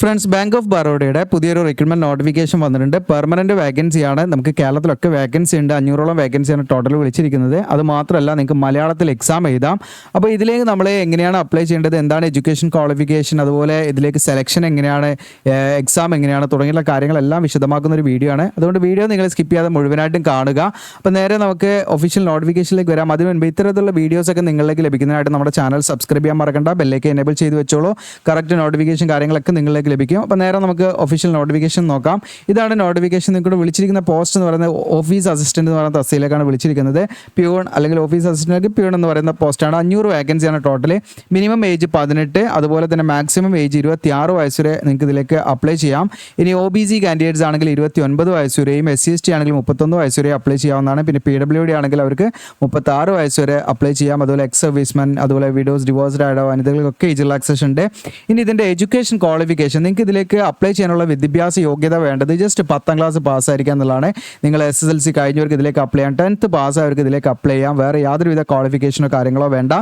Friends, bank of ബറോഡയുടെ പുതിയൊരു recruitment notification വന്നിട്ടുണ്ട്. Permanent വേക്കൻസിയാണ്. നമുക്ക് കേരളത്തിലൊക്കെ വേക്കൻസി ഉണ്ട്. 500ഓളം വേക്കൻസിയാണ് ടോട്ടൽ വിളിച്ചിരിക്കുന്നത്. അത് മാത്രമല്ല, നിങ്ങൾക്ക് മലയാളത്തിൽ എക്സാം എഴുതാം. അപ്പോൾ ഇതിലേക്ക് നമ്മൾ എങ്ങനെയാണ് അപ്ലൈ ചെയ്യേണ്ടത്, എന്താണ് എഡ്യൂക്കേഷൻ ക്വാളിഫിക്കേഷൻ, അതുപോലെ ഇതിലേക്ക് സെലക്ഷൻ എങ്ങനെയാണ്, എക്സാം എങ്ങനെയാണ് തുടങ്ങിയുള്ള കാര്യങ്ങളെല്ലാം വിശദമാക്കുന്ന ഒരു വീഡിയോ ആണ്. അതുകൊണ്ട് വീഡിയോ നിങ്ങൾ സ്കിപ്പ് ചെയ്യാതെ മുഴുവനായിട്ടും കാണുക. അപ്പോൾ നേരെ നമുക്ക് ഒഫീഷ്യൽ നോട്ടിഫിക്കേഷനിലേക്ക് വരാം. അതിന് മുൻപ് ഇത്തരത്തിലുള്ള വീഡിയോസൊക്കെ നിങ്ങളിലേക്ക് ലഭിക്കുന്നതിനായിട്ട് നമ്മുടെ ചാനൽ സബ്സ്ക്രൈബ് ചെയ്യാൻ മറക്കണ്ട. ബെല്ലേക്ക് എനേബിൾ ചെയ്ത് വെച്ചോളൂ. കറക്റ്റ് നോട്ടിഫിക്കേഷൻ കാര്യങ്ങളൊക്കെ നിങ്ങളിലേക്ക് ലഭിക്കും. അപ്പോൾ നേരെ നമുക്ക് ഒഫീഷ്യൽ നോട്ടിഫിക്കേഷൻ നോക്കാം. ഇതാണ് നോട്ടിഫിക്കേഷൻ. നിങ്ങൾക്ക് വിളിച്ചിരിക്കുന്ന പോസ്റ്റ് എന്ന് പറയുന്നത് ഓഫീസ് അസിസ്റ്റന്റ് എന്ന് പറയുന്ന തസ്തിയിലേക്കാണ് വിളിച്ചിരിക്കുന്നത്. പ്യൂൺ അല്ലെങ്കിൽ ഓഫീസ് അസിസ്റ്റന്റ് പ്യൂൺ എന്ന് പറയുന്ന പോസ്റ്റാണ്. 500 വേക്കൻസിയാണ് ടോട്ടൽ. മിനിമം ഏജ് 18, അതുപോലെ തന്നെ മാക്സിമം ഏജ് 26 വയസ്സ് വരെ നിങ്ങൾക്ക് ഇതിലേക്ക് അപ്ലൈ ചെയ്യാം. ഇനി OBC കാൻഡിഡേറ്റ്സ് ആണെങ്കിൽ 29 വയസ്സ് വരെയും, SC/ST ആണെങ്കിൽ 31 വയസ്സ് വരെ അപ്ലൈ ചെയ്യാവുന്നതാണ്. പിന്നെ PWD ആണെങ്കിൽ അവർക്ക് 36 വയസ്സ് വരെ അപ്ലൈ ചെയ്യാം. അതുപോലെ എക്സ് സർവീസ്മെൻ, അതുപോലെ വിഡോസ്, ഡിവോഴ്സ്ഡ് ആയ വനിതകൾക്കൊക്കെ ഏജ് റിലാക്സേഷൻ ഉണ്ട്. ഇനി ഇതിൻ്റെ എഡ്യൂക്കേഷൻ ക്വാളിഫിക്കേഷൻ, നിങ്ങൾക്ക് ഇതിലേക്ക് അപ്ലൈ ചെയ്യാനുള്ള വിദ്യാഭ്യാസ യോഗ്യത വേണ്ടത് ജസ്റ്റ് 10ാം ക്ലാസ് പാസ്സായിരിക്കുക എന്നുള്ളതാണ്. നിങ്ങൾ SSLC കഴിഞ്ഞവർക്ക് ഇതിലേക്ക് അപ്ലൈ ചെയ്യാം. 10th പാസ്സായവർക്ക് ഇതിലേക്ക് അപ്ലൈ ചെയ്യാം. വേറെ യാതൊരുവിധ ക്വാളിഫിക്കേഷനോ കാര്യങ്ങളോ വേണ്ട.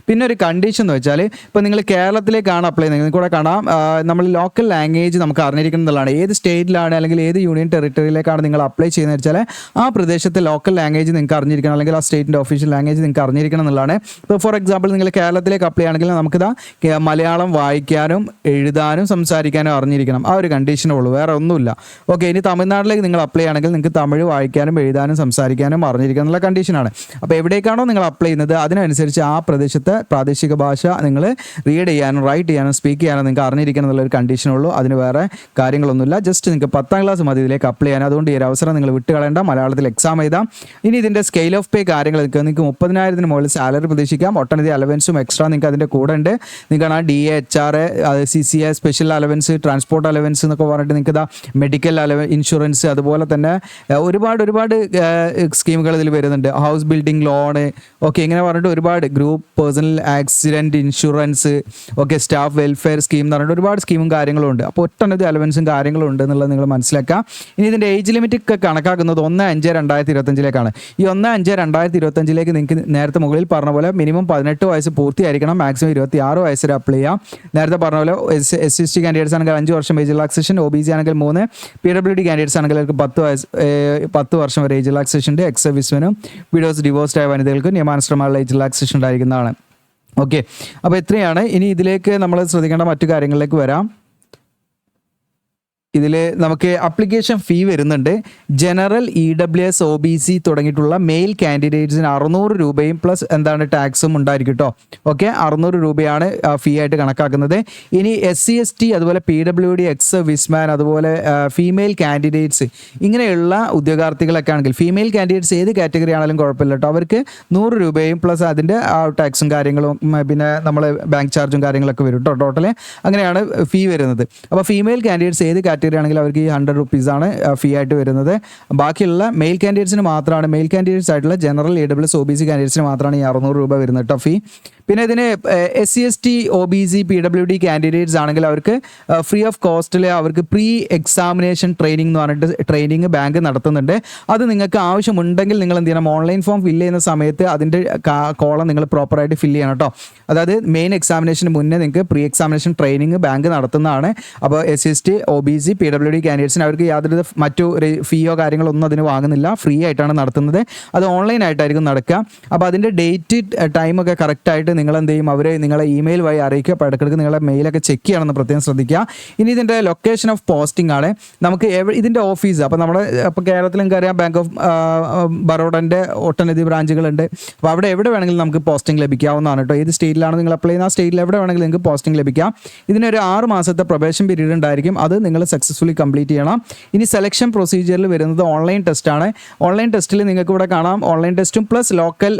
പിന്നെ ഒരു കണ്ടീഷൻ എന്ന് വെച്ചാൽ, ഇപ്പോൾ നിങ്ങൾ കേരളത്തിലേക്കാണ് അപ്ലൈ ചെയ്യുന്നത്, നിങ്ങൾക്ക് കൂടെ കാണാം നമ്മൾ ലോക്കൽ ലാംഗ്വേജ് നമുക്ക് അറിഞ്ഞിരിക്കണം എന്നുള്ളതാണ്. ഏത് സ്റ്റേറ്റിലാണ് അല്ലെങ്കിൽ ഏത് യൂണിയൻ ടെറിട്ടറിയിലേക്കാണ് നിങ്ങൾ അപ്ലൈ ചെയ്യുന്നത് വെച്ചാൽ ആ പ്രദേശത്തെ ലോക്കൽ ലാംഗ്വേജ് നിങ്ങൾക്ക് അറിഞ്ഞിരിക്കണം, അല്ലെങ്കിൽ ആ സ്റ്റേറ്റിൻ്റെ ഒഫീഷ്യൽ ലാംഗ്വേജ് നിങ്ങൾക്ക് അറിഞ്ഞിരിക്കണം എന്നുള്ളതാണ്. ഇപ്പോൾ ഫോർ എക്സാമ്പിൾ നിങ്ങൾ കേരളത്തിലേക്ക് അപ്ലൈ ആണെങ്കിൽ നമുക്കിതാ മലയാളം വായിക്കാനും എഴുതാനും സംസാരിക്കാനും അറിഞ്ഞിരിക്കണം. ആ ഒരു കണ്ടീഷനേ ഉള്ളൂ, വേറെ ഒന്നുമില്ല. ഓക്കെ. ഇനി തമിഴ്നാട്ടിലേക്ക് നിങ്ങൾ അപ്ലൈ ആണെങ്കിൽ നിങ്ങൾക്ക് തമിഴ് വായിക്കാനും എഴുതാനും സംസാരിക്കാനും അറിഞ്ഞിരിക്കണം എന്നുള്ള കണ്ടീഷനാണ്. അപ്പോൾ എവിടേക്കാണോ നിങ്ങൾ അപ്ലൈ ചെയ്യുന്നത് അതിനനുസരിച്ച് ആ പ്രദേശത്തെ പ്രാദേശിക ഭാഷ നിങ്ങൾ റീഡ് ചെയ്യാനും റൈറ്റ് ചെയ്യാനും സ്പീക്ക് ചെയ്യാനും നിങ്ങൾക്ക് അറിഞ്ഞിരിക്കണം എന്നുള്ളൊരു കണ്ടീഷനുള്ളൂ. അതിന് വേറെ കാര്യങ്ങളൊന്നുമില്ല. ജസ്റ്റ് നിങ്ങൾക്ക് 10ാം ക്ലാസ് മതി ഇതിലേക്ക് അപ്ലൈ ചെയ്യാൻ. അതുകൊണ്ട് ഈ ഒരു അവസരം നിങ്ങൾ വിട്ടുകളയേണ്ട. മലയാളത്തിൽ എക്സാം എഴുതാം. ഇനി ഇതിൻ്റെ സ്കെയിൽ ഓഫ് പേ കാര്യങ്ങൾ നിങ്ങൾക്ക് 30,000 മുകളിൽ സാലറി പ്രതീക്ഷിക്കാം. ഒട്ടനവധി അലവൻസും എക്സ്ട്രാ നിങ്ങൾക്ക് അതിൻ്റെ കൂടെ ഉണ്ട്. നിങ്ങൾക്ക് DA, HR, CCA, special allowance, transport allowance എന്നൊക്കെ പറഞ്ഞിട്ട് നിങ്ങൾക്ക് ഇതാ മെഡിക്കൽ ഇൻഷുറൻസ്, അതുപോലെ തന്നെ ഒരുപാട് സ്കീമുകൾ ഇതിൽ വരുന്നുണ്ട്. ഹൗസ് ബിൽഡിംഗ് ലോണ്, ഓക്കെ, ഇങ്ങനെ പറഞ്ഞിട്ട് ഒരുപാട് group personal accident insurance, okay, staff welfare scheme എന്ന് പറഞ്ഞിട്ട് ഒരുപാട് സ്കീമും കാര്യങ്ങളും ഉണ്ട്. അപ്പോൾ ഒട്ടനവധി അലവൻസും കാര്യങ്ങളും ഉണ്ട് എന്നുള്ളത് നിങ്ങൾ മനസ്സിലാക്കുക. ഇനി ഇതിൻ്റെ ഏജ് ലിമിറ്റ് ഒക്കെ കണക്കാക്കുന്നത് 1/5/2025 ഈ 1/5/2025 നിങ്ങൾക്ക് നേരത്തെ മുകളിൽ പറഞ്ഞ പോലെ മിനിമം 18 വയസ്സ് പൂർത്തിയായിരിക്കണം. മാക്സിമം 26 വയസ്സ് വരെ അപ്ലൈ ചെയ്യാം. നേരത്തെ പറഞ്ഞ പോലെ SC/ST കാൻഡിഡേറ്റ്സ് ആണെങ്കിൽ 5 വർഷം ഏജ് റിലാക്സേഷൻ, OBC ആണെങ്കിൽ 3, PWD കാൻഡിഡേറ്റ്സ് ആണെങ്കിൽ അവർക്ക് 10 വർഷം വരെ ഏജ് റിലാക്സേഷൻ ഉണ്ട്. എക്സ് സർവീസ്മെനും വിഡോസ്, ഡിവോഴ്സ്ഡ് ആയ വനിതകൾക്ക് നിയമാനുസൃതമായുള്ള ഏജ് റിലാക്സേഷൻ ഉണ്ടായിരിക്കുന്നതാണ്. ഓക്കെ. അപ്പോൾ ഇത്രയാണ്. ഇനി ഇതിലേക്ക് നമ്മൾ ശ്രദ്ധിക്കേണ്ട മറ്റു കാര്യങ്ങളിലേക്ക് വരാം. ഇതിൽ നമുക്ക് അപ്ലിക്കേഷൻ ഫീ വരുന്നുണ്ട്. ജനറൽ, EWS, OBC തുടങ്ങിയിട്ടുള്ള മെയിൽ കാൻഡിഡേറ്റ്സിന് 600 രൂപയും പ്ലസ് എന്താണ് ടാക്സും ഉണ്ടായിരിക്കും കേട്ടോ. ഓക്കെ, 600 രൂപയാണ് ഫീ ആയിട്ട് കണക്കാക്കുന്നത്. ഇനി SC/ST, അതുപോലെ PWD, എക്സ് സർവീസ്മാൻ, അതുപോലെ ഫീമെയിൽ കാൻഡിഡേറ്റ്സ്, ഇങ്ങനെയുള്ള ഉദ്യോഗാർത്ഥികളൊക്കെ ആണെങ്കിൽ ഫീമെയിൽ കാൻഡിഡേറ്റ്സ് ഏത് കാറ്റഗറി ആണെങ്കിലും കുഴപ്പമില്ല കേട്ടോ. അവർക്ക് 100 രൂപയും പ്ലസ് അതിൻ്റെ ടാക്സും കാര്യങ്ങളും പിന്നെ നമ്മൾ ബാങ്ക് ചാർജും കാര്യങ്ങളൊക്കെ വരും കേട്ടോ. ടോട്ടൽ അങ്ങനെയാണ് ഫീ വരുന്നത്. അപ്പോൾ ഫീമെയിൽ കാൻഡിഡേറ്റ്സ് ഏത് കാറ്റഗറി ആണെങ്കിൽ അവർക്ക് ഈ 100 റുപ്പീസാണ് ഫീ ആയിട്ട് വരുന്നത്. ബാക്കിയുള്ള മെയിൽ കാൻഡിഡേറ്റ്സിന് മാത്രമാണ്, മെയിൽ കാൻഡിഡേറ്റ്സ് ആയിട്ടുള്ള ജനറൽ, EWS, OBC കാൻഡിഡേറ്റ്സിന് മാത്രമാണ് ഈ 600 രൂപ വരുന്നത് കേട്ടോ ഫീ. പിന്നെ ഇതിന് SC/ST, OBC, PWD കാൻഡിഡേറ്റ്സ് ആണെങ്കിൽ അവർക്ക് ഫ്രീ ഓഫ് കോസ്റ്റിൽ അവർക്ക് പ്രീ എക്സാമിനേഷൻ ട്രെയിനിങ് എന്ന് പറഞ്ഞിട്ട് ട്രെയിനിങ് ബാങ്ക് നടത്തുന്നുണ്ട്. അത് നിങ്ങൾക്ക് ആവശ്യമുണ്ടെങ്കിൽ നിങ്ങൾ എന്ത് ചെയ്യണം, ഓൺലൈൻ ഫോം ഫില്ല് ചെയ്യുന്ന സമയത്ത് അതിൻ്റെ കോളം നിങ്ങൾ പ്രോപ്പറായിട്ട് ഫില്ല് ചെയ്യണം കേട്ടോ. അതായത് മെയിൻ എക്സാമിനേഷന് മുന്നേ നിങ്ങൾക്ക് പ്രീ എക്സാമിനേഷൻ ട്രെയിനിങ് ബാങ്ക് നടത്തുന്നതാണ്. അപ്പോൾ SC/ST, OBC, PWD കാൻഡിഡേറ്റ്സിന് അവർക്ക് യാതൊരു മറ്റു ഫീയോ കാര്യങ്ങളോ ഒന്നും അതിന് വാങ്ങുന്നില്ല. ഫ്രീ ആയിട്ടാണ് നടത്തുന്നത്. അത് ഓൺലൈൻ ആയിട്ടായിരിക്കും നടക്കുക. അപ്പോൾ അതിൻ്റെ ഡേറ്റ് ടൈമൊക്കെ കറക്റ്റായിട്ട് നിങ്ങൾ എന്ത് ചെയ്യും, അവർ നിങ്ങളെ ഇമെയിൽ വഴി അറിയിക്കുക. അപ്പോൾ ഇടയ്ക്കിടയ്ക്ക് നിങ്ങളെ മെയിലൊക്കെ ചെക്ക് ചെയ്യണമെന്ന് പ്രത്യേകം ശ്രദ്ധിക്കുക. ഇനി ഇതിൻ്റെ ലൊക്കേഷൻ ഓഫ് പോസ്റ്റിംഗ് ആണ്. നമുക്ക് ഇതിൻ്റെ ഓഫീസ്, അപ്പോൾ നമ്മുടെ ഇപ്പോൾ കേരളത്തിൽ നിങ്ങൾക്ക് അറിയാം ബാങ്ക് ഓഫ് ബറോഡൻ്റെ ഒട്ടനവധി ബ്രാഞ്ചുകളുണ്ട്. അപ്പോൾ അവിടെ എവിടെ വേണമെങ്കിലും നമുക്ക് പോസ്റ്റിംഗ് ലഭിക്കാവുന്നതാണ് കേട്ടോ. ഏത് സ്റ്റേറ്റിലാണ് നിങ്ങൾ അപ്ലൈ ചെയ്യുന്ന ആ സ്റ്റേറ്റിൽ എവിടെ വേണമെങ്കിലും നിങ്ങൾക്ക് പോസ്റ്റിംഗ് ലഭിക്കാം. ഇതിനൊരു 6 മാസത്തെ പ്രൊബേഷൻ പീരീഡ് ഉണ്ടായിരിക്കും. അത് നിങ്ങൾ സക്സസ്ഫുള്ളി കംപ്ലീറ്റ് ചെയ്യണം. ഇനി സെലക്ഷൻ പ്രൊസീജിയറിൽ വരുന്നത് ഓൺലൈൻ ടെസ്റ്റാണ്. ഓൺലൈൻ ടെസ്റ്റിൽ നിങ്ങൾക്ക് ഇവിടെ കാണാം ഓൺലൈൻ ടെസ്റ്റും പ്ലസ് ലോക്കൽ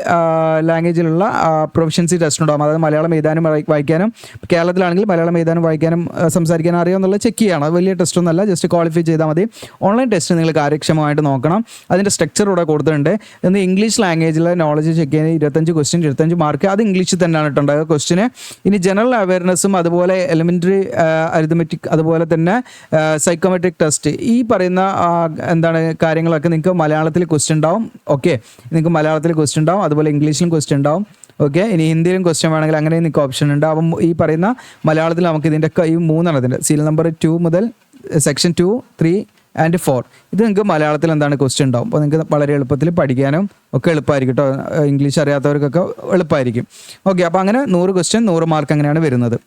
ലാംഗ്വേജിലുള്ള പ്രൊഫഷൻസി ടെസ്റ്റ് ഉണ്ടാകും. അതായത് മലയാളം എഴുതാനും വായിക്കാനും, കേരളത്തിലാണെങ്കിൽ മലയാളം എഴുതാനും വായിക്കാനും സംസാരിക്കാനും അറിയാമെന്നുള്ള ചെക്ക് ചെയ്യണം. അത് വലിയ ടെസ്റ്റൊന്നുമല്ല, ജസ്റ്റ് ക്വാളിഫൈ ചെയ്താൽ മതി. ഓൺലൈൻ ടെസ്റ്റ് നിങ്ങൾ കാര്യക്ഷമമായിട്ട് നോക്കണം. അതിൻ്റെ സ്ട്രക്ചർ ഇവിടെ കൊടുത്തിട്ടുണ്ട്. ഇന്ന് ഇംഗ്ലീഷ് ലാംഗ്വേജിലെ നോളജ് ചെക്ക് ചെയ്യാൻ 25 ക്വസ്റ്റ്യൻ, 25 മാർക്ക്. അത് ഇംഗ്ലീഷിൽ തന്നെയാണ് ഉണ്ടാകുക ക്വസ്റ്റിന്. ഇനി ജനറൽ അവയർനെസ്സും അതുപോലെ എലിമെൻ്ററി അരിത്മെറ്റിക്, അതുപോലെ തന്നെ സൈക്കോമെട്രിക് ടെസ്റ്റ്, ഈ പറയുന്ന എന്താണ് കാര്യങ്ങളൊക്കെ നിങ്ങൾക്ക് മലയാളത്തിൽ ക്വസ്റ്റ്യൻ ഉണ്ടാവും. ഓക്കെ, നിങ്ങൾക്ക് മലയാളത്തിൽ ക്വസ്റ്റ്യൻ ഉണ്ടാവും, അതുപോലെ ഇംഗ്ലീഷിലും ക്വസ്റ്റ്യൻ ഉണ്ടാവും. ഓക്കെ, ഇനി ഹിന്ദിയിലും ക്വസ്റ്റ്യൻ വേണമെങ്കിൽ അങ്ങനെ നിങ്ങൾക്ക് ഓപ്ഷൻ ഉണ്ട്. അപ്പം ഈ പറയുന്ന മലയാളത്തിൽ നമുക്ക് ഇതിൻ്റെ ഈ 3 സീരിയൽ നമ്പർ 2 മുതൽ സെക്ഷൻ 2, 3 ആൻഡ് 4 ഇത് നിങ്ങൾക്ക് മലയാളത്തിൽ എന്താണ് ക്വസ്റ്റ്യൻ ഉണ്ടാവും. അപ്പോൾ നിങ്ങൾക്ക് വളരെ എളുപ്പത്തിൽ പഠിക്കാനും ഒക്കെ എളുപ്പമായിരിക്കും കേട്ടോ. ഇംഗ്ലീഷ് അറിയാത്തവർക്കൊക്കെ എളുപ്പമായിരിക്കും. ഓക്കെ, അപ്പോൾ അങ്ങനെ 100 ക്വസ്റ്റ്യൻ 100 മാർക്ക് അങ്ങനെയാണ് വരുന്നത്.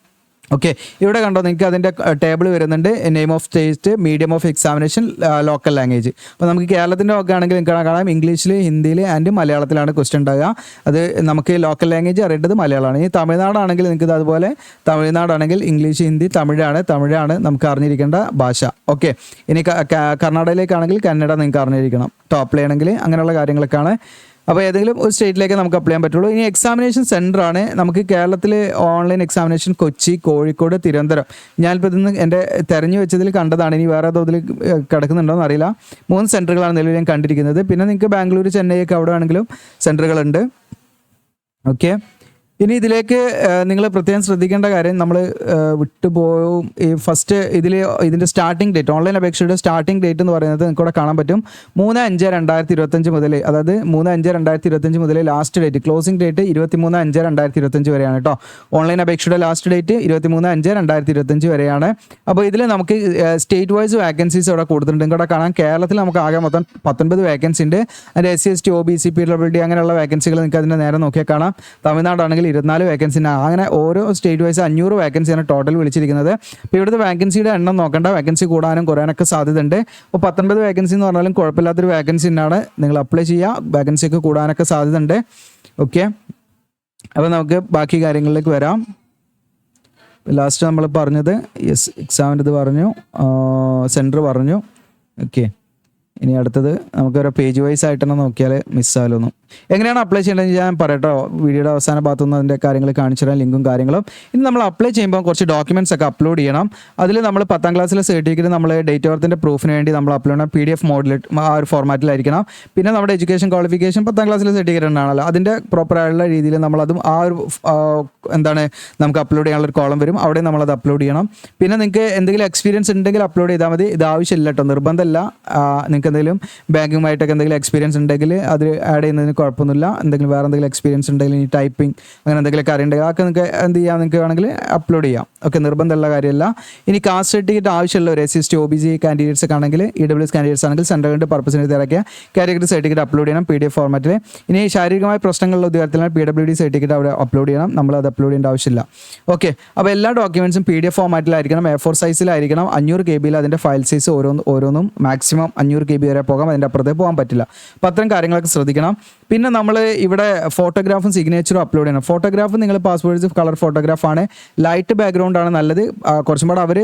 ഓക്കെ, ഇവിടെ കണ്ടോ നിങ്ങൾക്ക് അതിൻ്റെ ടേബിൾ വരുന്നുണ്ട്. Name of state, medium of examination, local language. അപ്പോൾ നമുക്ക് കേരളത്തിൻ്റെ ഒക്കെ ആണെങ്കിൽ നിങ്ങൾക്ക് കാണാം ഇംഗ്ലീഷിൽ, ഹിന്ദിയിൽ ആൻഡ് മലയാളത്തിലാണ് ക്വസ്റ്റ്യൻ ഉണ്ടാകുക. അത് നമുക്ക് ലോക്കൽ ലാംഗ്വേജ് അറിയേണ്ടത് മലയാളമാണ്. ഈ തമിഴ്നാടാണെങ്കിൽ നിങ്ങൾക്ക് അതുപോലെ തമിഴ്നാടാണെങ്കിൽ ഇംഗ്ലീഷ്, ഹിന്ദി, തമിഴാണ് നമുക്ക് അറിഞ്ഞിരിക്കേണ്ട ഭാഷ. ഓക്കെ, ഇനി കർണാടകയിലേക്കാണെങ്കിൽ കന്നഡ നിങ്ങൾക്ക് അറിഞ്ഞിരിക്കണം. അപ്ലൈ ചെയ്യണമെങ്കിൽ അങ്ങനെയുള്ള കാര്യങ്ങളൊക്കെയാണ്. അപ്പോൾ ഏതെങ്കിലും ഒരു സ്റ്റേറ്റിലേക്ക് നമുക്ക് അപ്ലൈ ചെയ്യാൻ പറ്റുള്ളൂ. ഇനി എക്സാമിനേഷൻ സെൻ്ററാണ് നമുക്ക് കേരളത്തിൽ ഓൺലൈൻ എക്സാമിനേഷൻ കൊച്ചി, കോഴിക്കോട്, തിരുവനന്തപുരം. ഞാനിപ്പോൾ ഇതിന്ന് എൻ്റെ തെരഞ്ഞു വെച്ചതിൽ കണ്ടതാണ്. ഇനി വേറെ തോതിൽ കിടക്കുന്നുണ്ടോ എന്ന് അറിയില്ല. 3 സെൻറ്ററുകളാണ് നിലവിൽ ഞാൻ കണ്ടിരിക്കുന്നത്. പിന്നെ നിങ്ങൾക്ക് ബാംഗ്ലൂർ, ചെന്നൈ ഒക്കെ അവിടെ ആണെങ്കിലും സെൻറ്ററുകളുണ്ട്. ഓക്കെ, ഇനി ഇതിലേക്ക് നിങ്ങൾ പ്രത്യേകം ശ്രദ്ധിക്കേണ്ട കാര്യം നമ്മൾ വിട്ടുപോയും. ഈ ഫസ്റ്റ് ഇതിൻ്റെ സ്റ്റാർട്ടിംഗ് ഡേറ്റ്, ഓൺലൈൻ അപേക്ഷയുടെ സ്റ്റാർട്ടിംഗ് ഡേറ്റ് എന്ന് പറയുന്നത് നിങ്ങൾക്ക് ഇവിടെ കാണാൻ പറ്റും 3/5/2025 മുതൽ, അതായത് 3/5/2025 മുതൽ ലാസ്റ്റ് ഡേറ്റ്, ക്ലോസിംഗ് ഡേറ്റ് 23/5/2025 വരെയാണ് കേട്ടോ. ഓൺലൈൻ അപേക്ഷയുടെ ലാസ്റ്റ് ഡേറ്റ് 23/5/2025 വരെയാണ്. അപ്പോൾ ഇതിൽ നമുക്ക് സ്റ്റേറ്റ് വൈസ് വാക്കൻസീസ് ഇവിടെ കൊടുത്തിട്ടുണ്ട്. ഇവിടെ കാണാം കേരളത്തിൽ നമുക്ക് ആകെ മൊത്തം 19 വേക്കൻസി ഉണ്ട്. അതിൻ്റെ SC/ST, OBC, PWD അങ്ങനെയുള്ള വേക്കൻസികൾ നിങ്ങൾക്ക് അതിൻ്റെ നേരെ നോക്കിയാൽ കാണാം. തമിഴ്നാടാണെങ്കിൽ 24 വേക്കൻസി. അങ്ങനെ ഓരോ സ്റ്റേറ്റ് വൈസ് 500 വേക്കൻസിയാണ് ടോട്ടൽ വിളിച്ചിരിക്കുന്നത്. അപ്പോൾ ഇവിടുത്തെ വേക്കൻസിയുടെ എണ്ണം നോക്കേണ്ട, വേക്കൻസി കൂടാനും കുറയാനൊക്കെ സാധ്യതയുണ്ട്. അപ്പോൾ 19 വേക്കൻസി എന്ന് പറഞ്ഞാലും കുഴപ്പമില്ലാത്തൊരു വേക്കൻസി തന്നെയാണ്. നിങ്ങൾ അപ്ലൈ ചെയ്യുക, വേക്കൻസിയൊക്കെ കൂടാനൊക്കെ സാധ്യതയുണ്ട്. ഓക്കെ, അപ്പോൾ നമുക്ക് ബാക്കി കാര്യങ്ങളിലേക്ക് വരാം. ലാസ്റ്റ് നമ്മൾ പറഞ്ഞത് എക്സാമിൻ്റെ ഇത് പറഞ്ഞു, സെൻറ്റർ പറഞ്ഞു. ഓക്കെ, ഇനി അടുത്തത് നമുക്കൊരു പേജ് വൈസ് ആയിട്ട് തന്നെ നോക്കിയാൽ മിസ്സായാലൊന്നും. എങ്ങനെയാണ് അപ്ലൈ ചെയ്യേണ്ടതെന്ന് ഞാൻ പറയട്ടോ. വീഡിയോയുടെ അവസാന ഭാഗത്തുനിന്ന് അതിൻ്റെ കാര്യങ്ങൾ കാണിച്ചു തരാം, ലിങ്കും കാര്യങ്ങളും. ഇനി നമ്മൾ അപ്ലൈ ചെയ്യുമ്പോൾ കുറച്ച് ഡോക്യുമെൻറ്റ്സ് ഒക്കെ അപ്ലോഡ് ചെയ്യണം. അതിൽ നമ്മൾ 10ാം ക്ലാസ്സിലെ സർട്ടിഫിക്കറ്റ്, നമ്മൾ ഡേറ്റ് ഓഫ് ബർത്തിൻ്റെ പ്രൂഫിന് വേണ്ടി നമ്മൾ അപ്ലോഡ് ചെയ്യണം. PDF മോഡിൽ ആ ഒരു ഫോർമാറ്റിലായിരിക്കണം. പിന്നെ നമ്മുടെ എഡ്യൂക്കേഷൻ ക്വാളിഫിക്കേഷൻ 10ാം ക്ലാസ്സിലെ സർട്ടിഫിക്കറ്റ് ഉണ്ടാണല്ലോ, അതിൻ്റെ പ്രോപ്പറായുള്ള രീതിയിൽ നമ്മളതും ആ ഒരു നമുക്ക് അപ്ലോഡ് ചെയ്യാനുള്ളൊരു കോളം വരും, അവിടെ നമ്മളത് അപ്ലോഡ് ചെയ്യണം. പിന്നെ നിങ്ങൾക്ക് എന്തെങ്കിലും എക്സ്പീരിയൻസ് ഉണ്ടെങ്കിൽ അപ്ലോഡ് ചെയ്താൽ മതി. ഇത് ആവശ്യമില്ല കേട്ടോ, നിർബന്ധമല്ല. നിങ്ങൾക്ക് എന്തെങ്കിലും ബാങ്കിങ്ങുമായിട്ടൊക്കെ എന്തെങ്കിലും എക്സ്പീരിയൻസ് ഉണ്ടെങ്കിൽ അത് ആഡ് ചെയ്യുന്നതിന് കുഴപ്പമൊന്നുമില്ല. എന്തെങ്കിലും വേറെ എന്തെങ്കിലും എക്സ്പീരിയൻസ് ഉണ്ടെങ്കിൽ ഈ ടൈപ്പിംഗ് അങ്ങനെ എന്തെങ്കിലുമൊക്കെ അറിയുണ്ടെങ്കിൽ അതൊക്കെ നിങ്ങൾക്ക് എന്ത് ചെയ്യാം, നിങ്ങൾക്ക് വേണമെങ്കിൽ അപ്ലോഡ് ചെയ്യാം. ഓക്കെ, നിർബന്ധമുള്ള കാര്യമല്ല. ഇനി കാസ്റ്റ് സർട്ടിഫിക്കറ്റ് ആവശ്യമുള്ളവർ SC/ST, OBC കാൻഡിഡേറ്റ്സ് ഒക്കെ ആണെങ്കിൽ, EWS കാൻഡിഡേറ്റ്സ് ആണെങ്കിൽ സെൻട്രൽ ഗവൺമെൻറ് പർപ്പസിന് തയ്യാറാക്കിയ കാറ്റഗറി സർട്ടിഫിക്കറ്റ് അപ്ലോഡ് ചെയ്യണം PDF ഫോർമാറ്റിൽ. ഇനി ശാരീരികമായ പ്രശ്നങ്ങളുള്ള ഉദ്യോഗത്തിലാണ് PWD സർട്ടിഫിക്കറ്റ് അവിടെ അപ്ലോഡ് ചെയ്യണം. നമ്മളത് അപ്ലോഡ് ചെയ്യേണ്ട ആവശ്യമില്ല. ഓക്കെ, അപ്പോൾ എല്ലാ ഡോക്യുമെൻറ്റ്സും PDF ഫോർമാറ്റിലായിരിക്കണം, A4 സൈസിലായിരിക്കണം. 500 KB അതിൻ്റെ ഫയൽ സൈസ് ഓരോന്നും മാക്സിമം 500 KB വരെ പോകാം, അതിൻ്റെ അപ്പുറത്തേ പോകാൻ പറ്റില്ല. അപ്പോൾ അത്തരം കാര്യങ്ങളൊക്കെ ശ്രദ്ധിക്കണം. പിന്നെ നമ്മൾ ഇവിടെ ഫോട്ടോഗ്രാഫും സിഗ്നേച്ചറും അപ്ലോഡ് ചെയ്യണം. ഫോട്ടോഗ്രാഫ് നിങ്ങൾ പാസ്പോർട്ട് കളർ ഫോട്ടോഗ്രാഫാണ്, ലൈറ്റ് ബാക്ക്ഗ്രൗണ്ട് ആണ് നല്ലത്. കുറച്ചും കൂടെ അവർ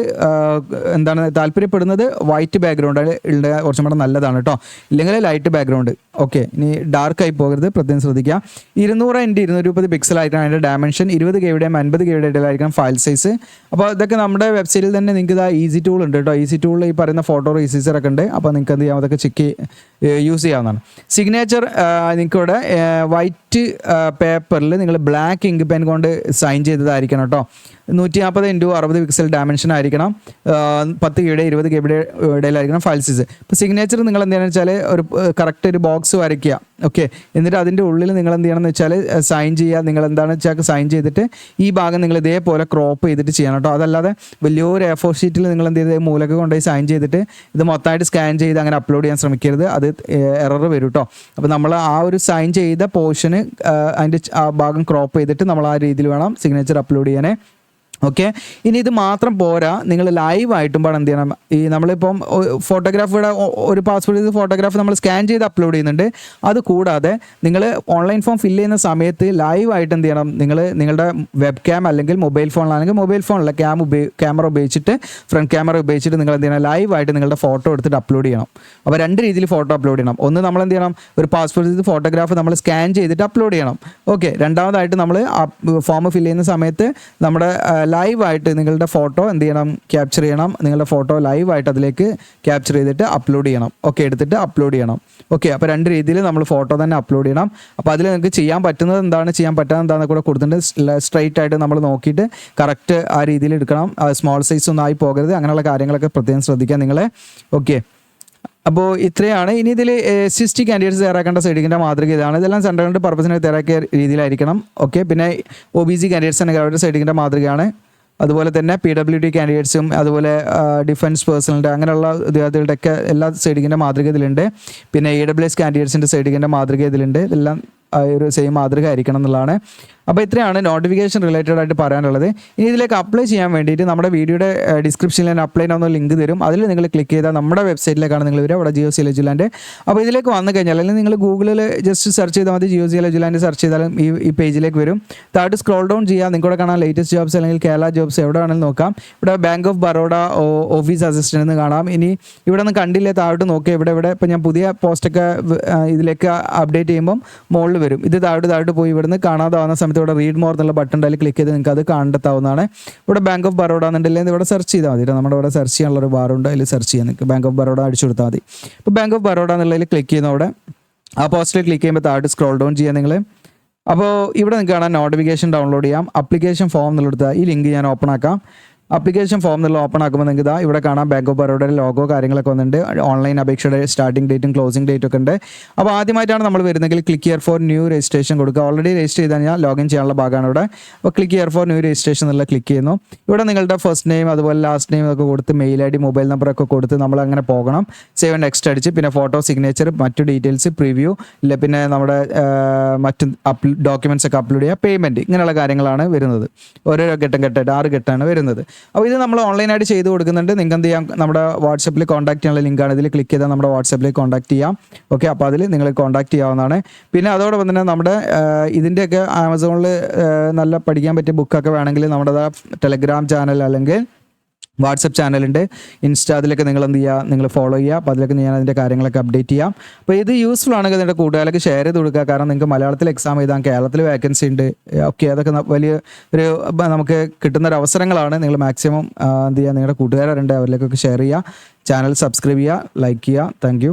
താല്പര്യപ്പെടുന്നത് വൈറ്റ് ബാക്ക്ഗ്രൗണ്ട് ഉള്ള കുറച്ചും കൂടെ നല്ലതാണ് കേട്ടോ, ഇല്ലെങ്കിൽ ലൈറ്റ് ബാക്ക്ഗ്രൗണ്ട്. ഓക്കെ, ഇനി ഡാർക്ക് ആയി പോകരുത്, പ്രത്യേകം ശ്രദ്ധിക്കുക. 200x230 പിക്സൽ ആയിട്ടാണ് അതിൻ്റെ ഡയമെൻഷൻ. 20 KB 50 KB ഇടയിലായിരിക്കണം ഫയൽ സൈസ്. അപ്പോൾ ഇതൊക്കെ നമ്മുടെ വെബ്സൈറ്റിൽ തന്നെ നിങ്ങൾക്ക് ഇതാ ഈസി ടൂൾ ഉണ്ട് കേട്ടോ. ഈസി ടൂളിൽ ഈ പറയുന്ന ഫോട്ടോ റീസീസറൊക്കെ ഉണ്ട്. അപ്പോൾ നിങ്ങൾക്ക് എന്ത് ചെയ്യാം, അതൊക്കെ ചെക്ക് യൂസ് ചെയ്യാവുന്നതാണ്. സിഗ്നേച്ചർ നിങ്ങൾക്കിവിടെ വൈറ്റ് പേപ്പറിൽ നിങ്ങൾ ബ്ലാക്ക് ഇങ്ക് പെൻ കൊണ്ട് സൈൻ ചെയ്തതായിരിക്കണം കേട്ടോ. 140x60 പിക്സൽ ഡയമെൻഷൻ ആയിരിക്കണം. 10 KB 20 KB ഇടയിലായിരിക്കണം ഫയൽ സൈസ്. ഇപ്പോൾ സിഗ്നേച്ചർ നിങ്ങൾ എന്ത് ചെയ്യണമെന്ന് വെച്ചാൽ ഒരു കറക്റ്റ് ഒരു ബോക്സ് വരയ്ക്കുക. ഓക്കെ, എന്നിട്ട് അതിൻ്റെ ഉള്ളിൽ നിങ്ങൾ എന്ത് ചെയ്യണമെന്ന് വെച്ചാൽ സൈൻ ചെയ്യുക. നിങ്ങൾ എന്താണെന്ന് വെച്ചാൽ സൈൻ ചെയ്തിട്ട് ഈ ഭാഗം നിങ്ങൾ ഇതേപോലെ ക്രോപ്പ് ചെയ്തിട്ട് ചെയ്യണം കേട്ടോ. അതല്ലാതെ വലിയൊരു A4 ഷീറ്റിൽ നിങ്ങൾ എന്ത് ചെയ്ത് മൂലക്ക് കൊണ്ടുപോയി സൈൻ ചെയ്തിട്ട് ഇത് മൊത്തമായിട്ട് സ്കാൻ ചെയ്ത് അങ്ങനെ അപ്ലോഡ് ചെയ്യാൻ ശ്രമിക്കരുത്, അത് എറർ വരും കേട്ടോ. അപ്പോൾ നമ്മൾ ആ ഒരു സൈൻ ചെയ്ത പോർഷന് അതിൻ്റെ ആ ഭാഗം ക്രോപ്പ് ചെയ്തിട്ട് നമ്മൾ ആ രീതിയിൽ വേണം സിഗ്നേച്ചർ അപ്ലോഡ് ചെയ്യാനേ. ഓക്കെ, ഇനി ഇത് മാത്രം പോരാ, നിങ്ങൾ ലൈവ് ആയിട്ടുമ്പോൾ എന്ത് ചെയ്യണം, ഈ നമ്മളിപ്പം ഫോട്ടോഗ്രാഫിയുടെ ഒരു പാസ്പോർട്ട് ഫോട്ടോഗ്രാഫ് നമ്മൾ സ്കാൻ ചെയ്ത് അപ്ലോഡ് ചെയ്യുന്നുണ്ട്. അത് കൂടാതെ നിങ്ങൾ ഓൺലൈൻ ഫോം ഫില്ല് ചെയ്യുന്ന സമയത്ത് ലൈവ് ആയിട്ട് എന്ത് ചെയ്യണം, നിങ്ങൾ നിങ്ങളുടെ വെബ് ക്യാം അല്ലെങ്കിൽ മൊബൈൽ ഫോണിലാണെങ്കിൽ മൊബൈൽ ഫോണിലെ ക്യാമറ ഉപയോഗിച്ചിട്ട് ഫ്രണ്ട് ക്യാമറ ഉപയോഗിച്ചിട്ട് നിങ്ങൾ എന്ത് ചെയ്യണം, ലൈവ് ആയിട്ട് നിങ്ങളുടെ ഫോട്ടോ എടുത്തിട്ട് അപ്ലോഡ് ചെയ്യണം. അപ്പോൾ 2 രീതിയിൽ ഫോട്ടോ അപ്ലോഡ് ചെയ്യണം. ഒന്ന് നമ്മൾ എന്ത് ചെയ്യണം, ഒരു പാസ്പോർട്ട് ഫോട്ടോഗ്രാഫ് നമ്മൾ സ്കാൻ ചെയ്തിട്ട് അപ്ലോഡ് ചെയ്യണം. ഓക്കെ, രണ്ടാമതായിട്ട് നമ്മൾ ഫോം ഫില്ല് ചെയ്യുന്ന സമയത്ത് നമ്മുടെ ലൈവായിട്ട് നിങ്ങളുടെ ഫോട്ടോ എന്ത് ചെയ്യണം, ക്യാപ്ചർ ചെയ്യണം. നിങ്ങളുടെ ഫോട്ടോ ലൈവായിട്ട് അതിലേക്ക് ക്യാപ്ചർ ചെയ്തിട്ട് അപ്ലോഡ് ചെയ്യണം. ഓക്കെ, എടുത്തിട്ട് അപ്ലോഡ് ചെയ്യണം. ഓക്കെ, അപ്പോൾ 2 രീതിയിൽ നമ്മൾ ഫോട്ടോ തന്നെ അപ്ലോഡ് ചെയ്യണം. അപ്പോൾ അതിൽ നിങ്ങൾക്ക് ചെയ്യാൻ പറ്റുന്നത് എന്താണ്, ചെയ്യാൻ പറ്റാതെ എന്താണെന്ന് കൂടെ കൊടുത്തിട്ടുണ്ട്. സ്ട്രൈറ്റ് ആയിട്ട് നമ്മൾ നോക്കിയിട്ട് കറക്റ്റ് ആ രീതിയിൽ എടുക്കണം. സ്മോൾ സൈസ് ഒന്നും ആയി പോകരുത്. അങ്ങനെയുള്ള കാര്യങ്ങളൊക്കെ പ്രത്യേകം ശ്രദ്ധിക്കാം നിങ്ങൾ. ഓക്കെ, അപ്പോൾ ഇത്രയാണ്. ഇനി ഇതിൽ SC കാൻഡിഡേറ്റ്സ് തയ്യാറാക്കേണ്ട സൈഡിങ്ങിൻ്റെ മാതൃക ഇതാണ്. ഇതെല്ലാം സെൻട്രൽ ഗവൺമെൻറ് പർപ്പസിന് തയ്യാറാക്കിയ രീതിയിലായിരിക്കണം. ഓക്കെ, പിന്നെ OBC കാൻഡിഡേറ്റ്സ് ആണെങ്കിൽ അവരുടെ സൈഡിങ്ങിൻ്റെ മാതൃകയാണ്. അതുപോലെ തന്നെ PWD കാൻഡിഡേറ്റ്സും അതുപോലെ ഡിഫൻസ് പേഴ്സണലിൻ്റെ അങ്ങനെയുള്ള ഉദ്യോഗാർത്ഥികളുടെയൊക്കെ എല്ലാ സൈഡിങ്ങിൻ്റെ മാതൃക ഇതിലുണ്ട്. പിന്നെ AWS കാൻഡിഡേറ്റ്സിൻ്റെ സൈഡിങ്ങിൻ്റെ മാതൃക ഇതിലുണ്ട്. ഇതെല്ലാം ഒരു സെയിം മാതൃക ആയിരിക്കണം എന്നുള്ളതാണ്. അപ്പോൾ ഇത്രയാണ് നോട്ടിഫിക്കേഷൻ റിലേറ്റഡ് ആയിട്ട് പറയാനുള്ളത്. ഇനി ഇതിലേക്ക് അപ്ലൈ ചെയ്യാൻ വേണ്ടിയിട്ട് നമ്മുടെ വീഡിയോയുടെ ഡിസ്ക്രിപ്ഷനിൽ ഞാൻ അപ്ലൈ ചെയ്യാവുന്ന ലിങ്ക് തരും. അതിൽ നിങ്ങൾ ക്ലിക്ക് ചെയ്താൽ നമ്മുടെ വെബ്സൈറ്റിലേക്കാണ് നിങ്ങൾ വരിക, അവിടെ ജിയോസി എജുലാൻഡ്. അപ്പോൾ ഇതിലേക്ക് വന്നു കഴിഞ്ഞാൽ അല്ലെങ്കിൽ നിങ്ങൾ ഗൂഗിളിൽ ജസ്റ്റ് സെർച്ച് ചെയ്താൽ മതി, ജിയോസി എജുലാൻഡ് സെർച്ച് ചെയ്താലും ഈ പേജിലേക്ക് വരും. താഴോട്ട് സ്ക്രോൾ ഡൗൺ ചെയ്യുക, നിങ്ങളുടെ കാണാൻ ലേറ്റസ്റ്റ് ജോബ്സ് അല്ലെങ്കിൽ കേരള ജോബ്സ് എവിടെ വേണമെങ്കിലും നോക്കാം. ഇവിടെ bank of Baroda office assistant എന്ന് കാണാം. ഇനി ഇവിടെ നിന്ന് കണ്ടില്ലേ, താഴോട്ട് നോക്കുക, ഇവിടെ ഇപ്പോൾ ഞാൻ പുതിയ പോസ്റ്റൊക്കെ ഇതിലേക്ക് അപ്ഡേറ്റ് ചെയ്യുമ്പം മുകളിൽ വരും. ഇത് താഴോട്ട് പോയി ഇവിടുന്ന് കാണാതാവുന്ന സമയത്ത് ഇവിടെ റീഡ് മോർ എന്നുള്ള ബട്ടൺ അതിൽ ക്ലിക്ക് ചെയ്ത് നിങ്ങൾക്ക് അത് കണ്ടെത്താവുന്നതാണ്. ഇവിടെ ബാങ്ക് ഓഫ് ബറോഡ എന്നുണ്ടെങ്കിൽ ഇവിടെ സെർച്ച് ചെയ്താൽ മതി. നമ്മുടെ ഇവിടെ സെർച്ച് ചെയ്യാനുള്ളൊരു ബാറുണ്ട്, അതിൽ സെർച്ച് ചെയ്യാൻ നിങ്ങൾക്ക് ബാങ്ക് ഓഫ് ബറോഡ അടിച്ചു കൊടുത്താൽ മതി. ഇപ്പോൾ ബാങ്ക് ഓഫ് ബറോഡ എന്നുള്ളതിൽ ക്ലിക്ക് ചെയ്യുന്ന അവിടെ ആ പോസ്റ്റിൽ ക്ലിക്ക് ചെയ്യുമ്പോൾ താഴോട്ട് സ്ക്രോൾ ഡൗൺ ചെയ്യാം നിങ്ങൾ. അപ്പോൾ ഇവിടെ നിങ്ങൾക്ക് കാണാൻ നോട്ടിഫിക്കേഷൻ ഡൗൺലോഡ് ചെയ്യാം. അപ്ലിക്കേഷൻ ഫോം എന്നുള്ളത് ഈ ലിങ്ക് ഞാൻ ഓപ്പൺ ആക്കാം. അപ്ലിക്കേഷൻ ഫോം എന്നുള്ള ഓപ്പൺ ആക്കുമ്പോൾ നിങ്ങൾക്ക് ഇതാ ഇവിടെ കാണാം ബാങ്ക് ഓഫ് ബറോഡയുടെ ലോഗോ കാര്യങ്ങളൊക്കെ വന്നിട്ടുണ്ട്. ഓൺലൈൻ അപേക്ഷയുടെ സ്റ്റാർട്ടിംഗ് ഡേറ്റും ക്ലോസിംഗ് ഡേറ്റും ഒക്കെ ഉണ്ട്. അപ്പോൾ ആദ്യമായിട്ടാണ് നമ്മൾ വരുന്നതെങ്കിൽ click here for new registration കൊടുക്കുക. ഓൾറെഡി രജിസ്റ്റർ ചെയ്ത് കഴിഞ്ഞാൽ ലോഗിൻ ചെയ്യാനുള്ള ഭാഗമാണ് ഇവിടെ. അപ്പോൾ click here for new registration എന്നുള്ള ക്ലിക്ക് ചെയ്യുന്നു. ഇവിടെ നിങ്ങളുടെ ഫസ്റ്റ് നെയിം അതുപോലെ ലാസ്റ്റ് നെയിം ഒക്കെ കൊടുത്ത് മെയിൽ ID മൊബൈൽ നമ്പറൊക്കെ കൊടുത്ത് നമ്മൾ അങ്ങനെ പോകണം. സേവ് ആൻഡ് നെക്സ്റ്റ് അടിച്ച് പിന്നെ ഫോട്ടോ സിഗ്നേച്ചർ മറ്റു ഡീറ്റെയിൽസ് പ്രിവ്യൂ ഇല്ല പിന്നെ നമ്മുടെ മറ്റ് ഡോക്യുമെൻറ്റ്സ് ഒക്കെ അപ്ലോഡ് ചെയ്യുക, പേയ്മെൻറ്റ്, ഇങ്ങനെയുള്ള കാര്യങ്ങളാണ് വരുന്നത്. ഓരോ ഘട്ടമായിട്ട് 6 ഘട്ടമാണ് വരുന്നത്. അപ്പോൾ ഇത് നമ്മൾ ഓൺലൈനായിട്ട് ചെയ്ത് കൊടുക്കുന്നുണ്ട്. നിങ്ങൾക്ക് എന്ത് ചെയ്യാം, നമ്മുടെ വാട്സപ്പിൽ കോൺടാക്ട് ചെയ്യാനുള്ള ലിങ്കാണ്. ഇതിൽ ക്ലിക്ക് ചെയ്താൽ നമ്മുടെ വാട്സപ്പിൽ കോൺടാക്ട് ചെയ്യാം. ഓക്കെ, അപ്പോൾ അതിൽ നിങ്ങൾ കോൺടാക്ട് ചെയ്യാവുന്നതാണ്. പിന്നെ അതോടൊപ്പം തന്നെ നമ്മുടെ ഇതിൻ്റെയൊക്കെ ആമസോണിൽ നല്ല പഠിക്കാൻ പറ്റിയ ബുക്കൊക്കെ വേണമെങ്കിൽ നമ്മുടെ ടെലഗ്രാം ചാനൽ അല്ലെങ്കിൽ വാട്സപ്പ് ചാനലുണ്ട്, ഇൻസ്റ്റ, അതിലൊക്കെ നിങ്ങൾ എന്ത് ചെയ്യുക, നിങ്ങൾ ഫോളോ ചെയ്യുക. അപ്പോൾ അതിലൊക്കെ ഞാൻ അതിൻ്റെ കാര്യങ്ങളൊക്കെ അപ്ഡേറ്റ് ചെയ്യാം. അപ്പോൾ ഇത് യൂസ്ഫുൾ ആണെങ്കിൽ നിങ്ങളുടെ കൂട്ടുകാർക്ക് ഷെയർ ചെയ്ത് കൊടുക്കുക. കാരണം നിങ്ങൾക്ക് മലയാളത്തിൽ എക്സാം എഴുതാം, കേരളത്തിൽ വേക്കൻസി ഉണ്ട്. ഓക്കെ, അതൊക്കെ വലിയ ഒരു നമുക്ക് കിട്ടുന്നൊരു അവസരങ്ങളാണ്. നിങ്ങൾ മാക്സിമം എന്ത് ചെയ്യുക, നിങ്ങളുടെ കൂട്ടുകാരുണ്ട് അവരിലേക്കൊക്കെ ഷെയർ ചെയ്യുക. ചാനൽ സബ്സ്ക്രൈബ് ചെയ്യുക, ലൈക്ക് ചെയ്യുക. താങ്ക്